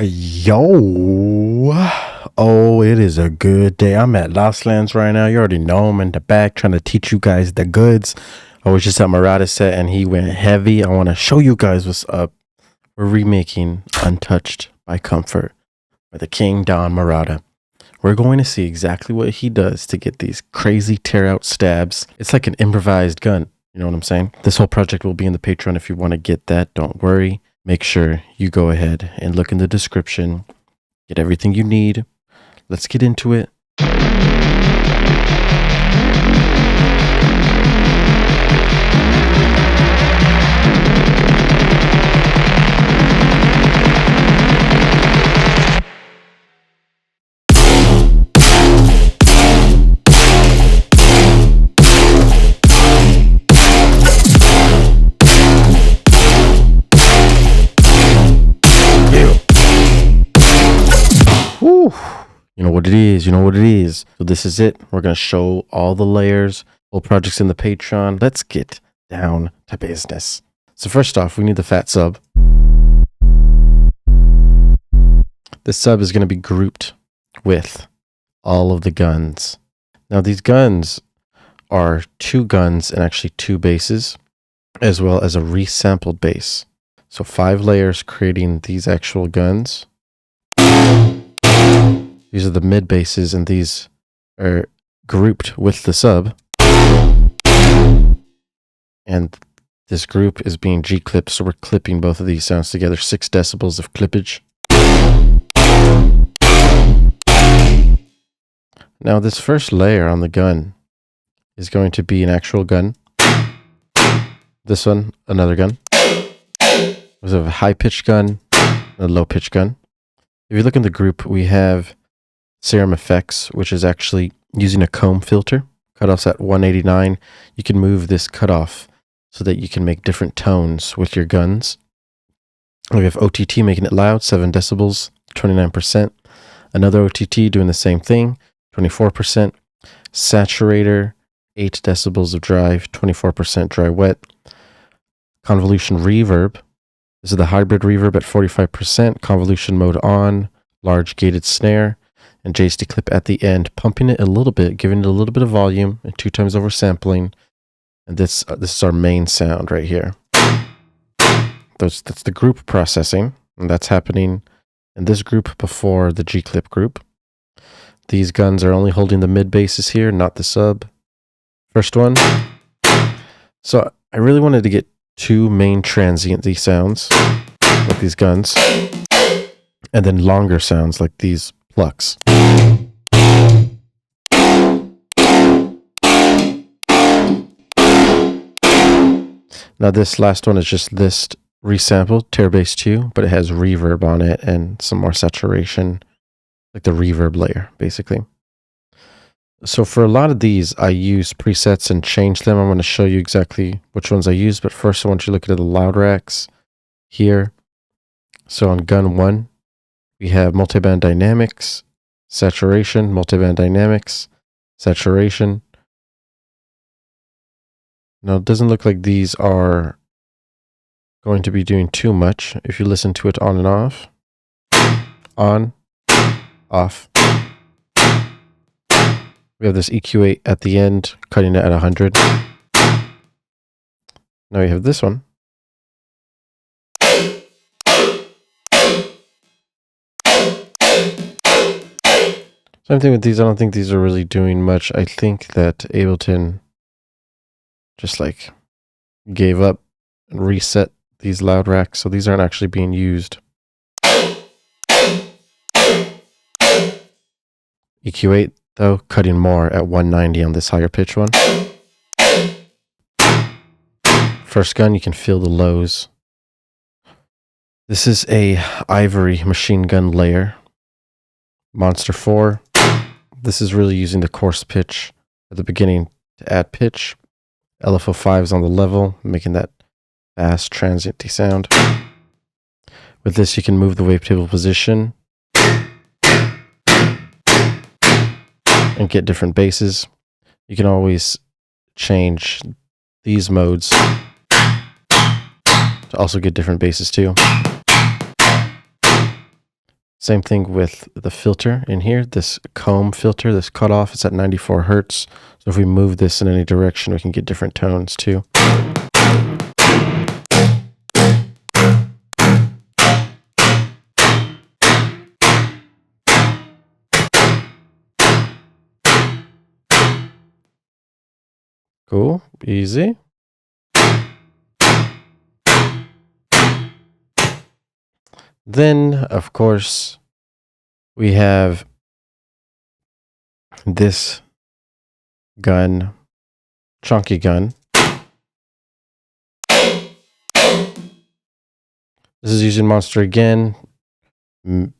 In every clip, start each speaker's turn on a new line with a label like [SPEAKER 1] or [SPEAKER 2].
[SPEAKER 1] Yo, oh, it is a good day. I'm at Lost Lands right now. You already know I'm in the back trying to teach you guys the goods. I was just at MARAUDA set and he went heavy. I want to show you guys what's up. We're remaking Untouched by Comfort by the King Don MARAUDA. We're going to see exactly what he does to get these crazy tear out stabs. It's like an improvised gun. You know what I'm saying? This whole project will be in the Patreon if you want to get that. Don't worry. Make sure you go ahead and look in the description. Get everything you need. Let's get into it. Whew. You know what it is. You know what it is. So this is it. We're going to show all the layers, all projects in the Patreon. Let's get down to business. So first off, we need the fat sub. This sub is going to be grouped with all of the guns. Now these guns are 2 guns and actually 2 bases, as well as a resampled base. So 5 layers creating these actual guns. These are the mid bases, and these are grouped with the sub. And this group is being G-clipped, so we're clipping both of these sounds together. 6 decibels of clippage. Now this first layer on the gun is going to be an actual gun. This one, another gun. We have a high-pitched gun and a low-pitched gun. If you look in the group, we have Serum effects, which is actually using a comb filter. Cutoff's at 189. You can move this cutoff so that you can make different tones with your guns. We have OTT making it loud, 7 decibels, 29%. Another OTT doing the same thing, 24%. Saturator, 8 decibels of drive, 24% dry wet. Convolution reverb. This is the hybrid reverb at 45%. Convolution mode on, large gated snare. And JST clip at the end, pumping it a little bit, giving it a little bit of volume, and 2 times over sampling. And this is our main sound right here. That's the group processing, and that's happening in this group before the G-clip group. These guns are only holding the mid basses here, not the sub. First one. So I really wanted to get 2 main transienty sounds with these guns, and then longer sounds like these plucks. Now this last one is just this resampled tear bass 2, but it has reverb on it and some more saturation, like the reverb layer, basically. So for a lot of these, I use presets and change them. I'm going to show you exactly which ones I use, but first I want you to look at the loud racks here. So on gun 1, we have multiband dynamics, saturation, multiband dynamics, saturation. Now it doesn't look like these are going to be doing too much. If you listen to it on and off, on, off. We have this EQ8 at the end, cutting it at 100. Now we have this one. Same thing with these. I don't think these are really doing much. I think that Ableton just like gave up and reset these loud racks, so these aren't actually being used. EQ8 though, cutting more at 190 on this higher pitch one. First gun, you can feel the lows. This is a ivory machine gun layer. Monster 4. This is really using the coarse pitch at the beginning to add pitch. LFO5 is on the level, making that fast transienty sound. With this, you can move the wavetable position and get different basses. You can always change these modes to also get different basses too. Same thing with the filter in here. This comb filter, this cutoff, is at 94 hertz. So if we move this in any direction, we can get different tones too. Cool, easy. Then, of course, we have this gun, chunky gun. This is using Monster again,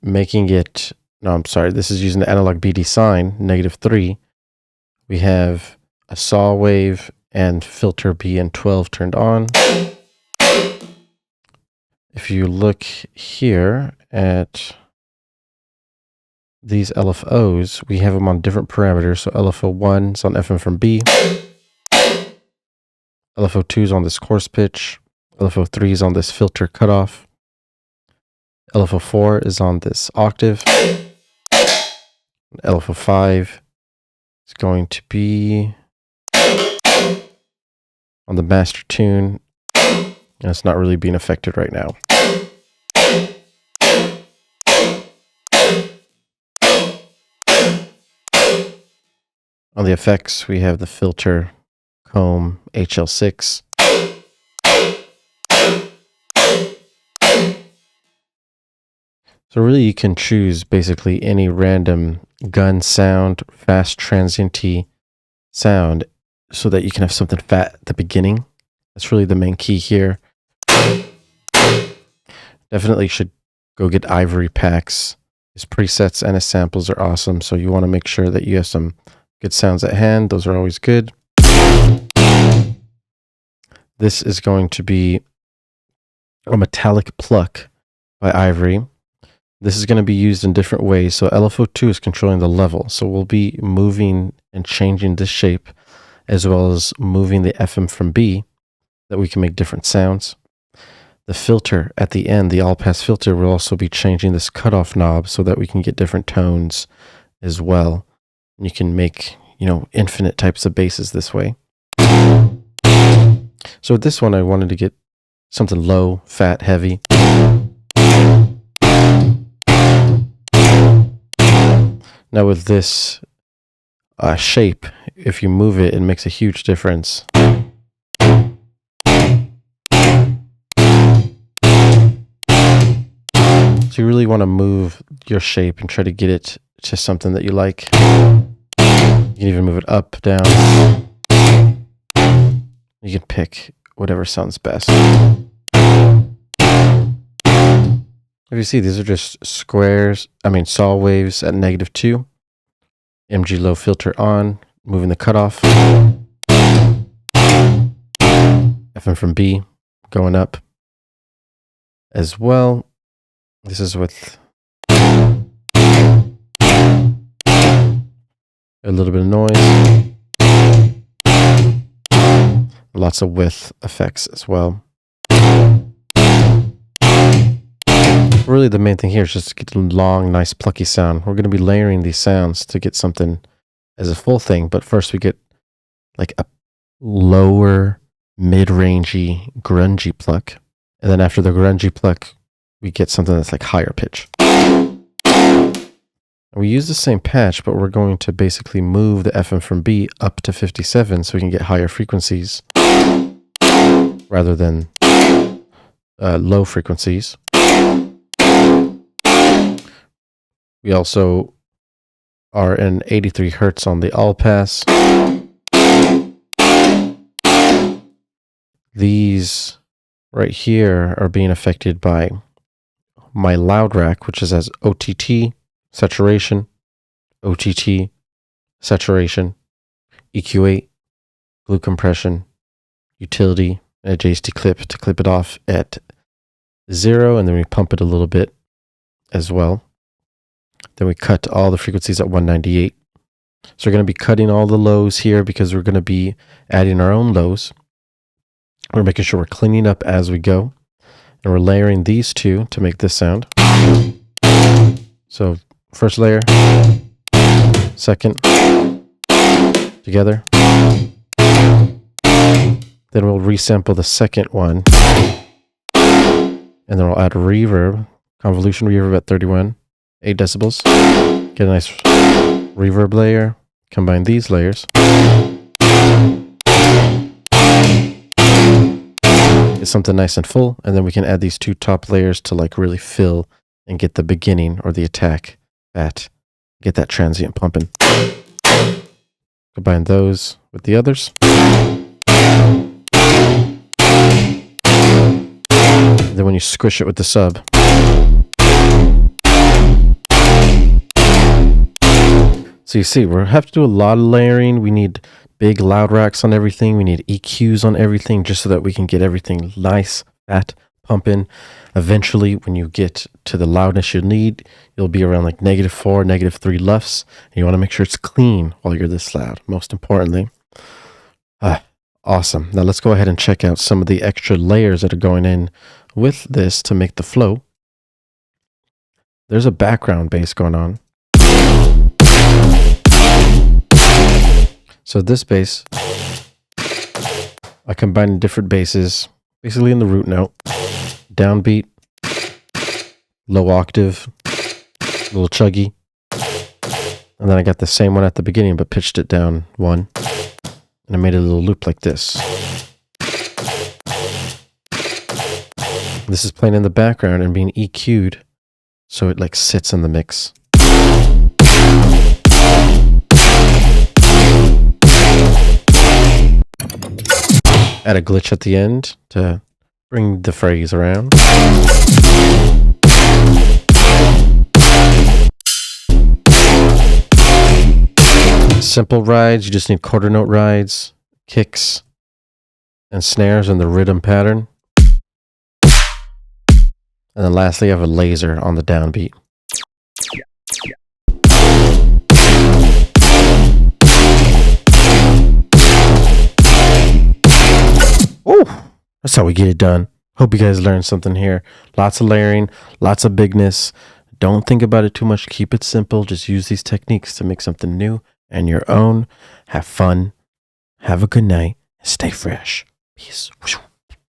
[SPEAKER 1] making it, no, I'm sorry, this is using the analog BD sign, -3. We have a saw wave and filter BN12 turned on. If you look here at these LFOs, we have them on different parameters. So LFO1 is on FM from B. LFO2 is on this coarse pitch. LFO3 is on this filter cutoff. LFO4 is on this octave. LFO5 is going to be on the master tune. And it's not really being affected right now. On the effects, we have the filter comb HL6. So really you can choose basically any random gun sound, fast transienty sound so that you can have something fat at the beginning. That's really the main key here. Definitely should go get ivory packs. His presets and his samples are awesome, so you want to make sure that you have some good sounds at hand. Those are always good. This is going to be a metallic pluck by Ivory. This is going to be used in different ways. So LFO2 is controlling the level. So we'll be moving and changing this shape as well as moving the FM from B that we can make different sounds. The filter at the end, the all pass filter, will also be changing this cutoff knob so that we can get different tones as well. And you can make, infinite types of basses this way. So with this one, I wanted to get something low, fat, heavy. Now with this shape, if you move it, it makes a huge difference. So you really want to move your shape and try to get it to something that you like. You can even move it up, down. You can pick whatever sounds best. If you see, these are just saw waves at -2. MG low filter on, moving the cutoff. FM from B, going up as well. This is with a little bit of noise. Lots of width effects as well. Really the main thing here is just to get a long, nice, plucky sound. We're going to be layering these sounds to get something as a full thing, but first we get like a lower, mid-rangey, grungy pluck. And then after the grungy pluck, we get something that's like higher pitch. We use the same patch, but we're going to basically move the FM from B up to 57 so we can get higher frequencies rather than low frequencies. We also are in 83 hertz on the all pass. These right here are being affected by my loud rack, which is as OTT, saturation, OTT, saturation, EQ8, glue compression, utility, and a JST clip to clip it off at 0, and then we pump it a little bit as well. Then we cut all the frequencies at 198. So we're going to be cutting all the lows here because we're going to be adding our own lows. We're making sure we're cleaning up as we go. And we're layering these two to make this sound. So first layer, second, together. Then we'll resample the second one. And then we'll add reverb, convolution reverb at 31, 8 decibels. Get a nice reverb layer. Combine these layers. Get something nice and full. And then we can add these two top layers to like really fill and get the beginning or the attack at. Get that transient pumping. Combine those with the others. Then when you squish it with the sub, so you see, we have to do a lot of layering. We need big loud racks on everything. We need EQs on everything just so that we can get everything nice, fat, pumping. Eventually, when you get to the loudness you need, you'll be around like -4, -3 LUFS. And you want to make sure it's clean while you're this loud, most importantly. Awesome. Now let's go ahead and check out some of the extra layers that are going in with this to make the flow. There's a background bass going on. So this bass, I combine different basses, basically in the root note, downbeat, low octave, a little chuggy. And then I got the same one at the beginning, but pitched it down one. And I made a little loop like this. This is playing in the background and being EQ'd so it like sits in the mix. Add a glitch at the end to bring the phrase around. Simple rides, you just need quarter note rides, kicks, and snares in the rhythm pattern. And then lastly, I have a laser on the downbeat. Oh, that's how we get it done. Hope you guys learned something here. Lots of layering, lots of bigness. Don't think about it too much. Keep it simple. Just use these techniques to make something new and your own. Have fun. Have a good night. And stay fresh. Peace.